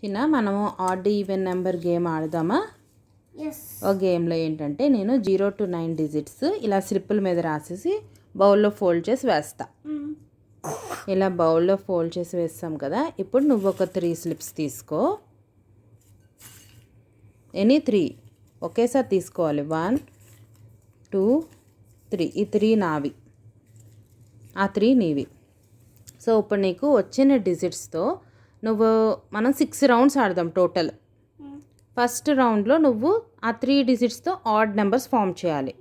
చిన్న మనము odd even number game ఆడదామా? ఓ గేమ్లో ఏంటంటే నేను 0 to 9 డిజిట్స్ ఇలా స్లిప్పుల మీద రాసేసి బౌల్లో ఫోల్డ్ చేసి వేస్తా. ఇలా బౌల్లో ఫోల్డ్ చేసి వేస్తాం కదా. ఇప్పుడు నువ్వు ఒక 3 స్లిప్స్ తీసుకో. ఎనీ 3 ఒకేసారి తీసుకోవాలి. 1 2 3. ఈ 3 నావి, ఆ 3 నీవి. సో ఇప్పుడు నీకు వచ్చిన డిజిట్స్తో మనం 6 రౌండ్స్ ఆడదాం టోటల్. ఫస్ట్ రౌండ్లో నువ్వు ఆ 3 డిజిట్స్తో ఆడ్ నెంబర్స్ ఫామ్ చేయాలి.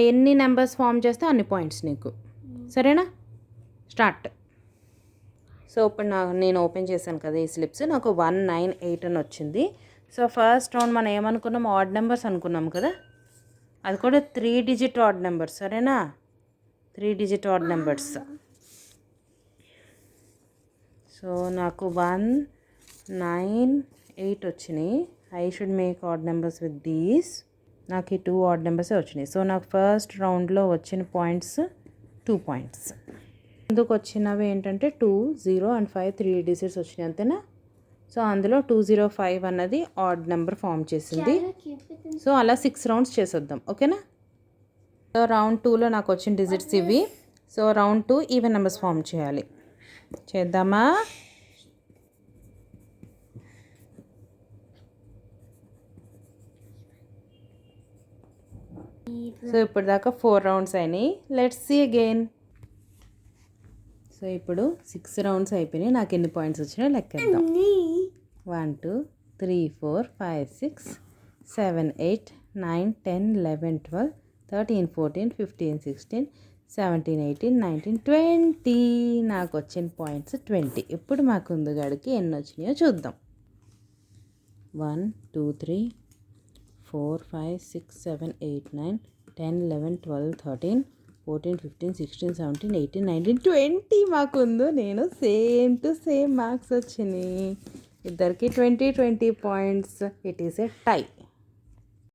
ఎన్ని నెంబర్స్ ఫామ్ చేస్తే అన్ని పాయింట్స్ నీకు. సరేనా? స్టార్ట్. సో ఇప్పుడు నేను ఓపెన్ చేశాను కదా ఈ స్లిప్స్. నాకు 1 9 8 అని వచ్చింది. సో ఫస్ట్ రౌండ్ మనం ఏమనుకున్నాం? ఆడ్ నెంబర్స్ అనుకున్నాం కదా. అది కూడా 3 డిజిట్ ఆడ్ నెంబర్స్. సరేనా? 3 డిజిట్ ఆడ్ నెంబర్స్. సో నాకు 1 9 8 వచ్చినాయి. I should make odd numbers with these. నాకు ఈ 2 ఆడ్ నెంబర్సే వచ్చినాయి. సో నాకు ఫస్ట్ రౌండ్లో వచ్చిన పాయింట్స్ 2 పాయింట్స్. ముందుకు వచ్చినవి ఏంటంటే 2 0 అండ్ 5 3 డిజిట్స్ వచ్చినాయి, అంతేనా? సో అందులో 205 అన్నది ఆడ్ నెంబర్ ఫామ్ చేసింది. సో అలా 6 రౌండ్స్ చేసేద్దాం. ఓకేనా? సో రౌండ్ 2లో నాకు వచ్చిన డిజిట్స్ ఇవి. So round 2 even numbers form చేయాలి. చేద్దామా? సో ఇప్పుడు దాకా 4 రౌండ్స్ అయినాయి. Let's see again. సో ఇప్పుడు 6 రౌండ్స్ అయిపోయినాయి. నాకు ఎన్ని పాయింట్స్ వచ్చినాయో లెక్కేద్దాం. 1 2 3 4 5 6 7 8 9 10 11 12 13 14 15 16 17 18 19 20. నాకు వచ్చిన పాయింట్స్ 20. ఇప్పుడు మా కుందుగాడికి ఎన్ని వచ్చినాయో చూద్దాం. 1 2 3 4 5 6 7 8 9 10 11 12 13 14 15 16 17 18 19 20. మాకుందు నేను సేమ్ టు సేమ్ మార్క్స్ వచ్చినాయి. ఇద్దరికి 20 20 points. It is a tie.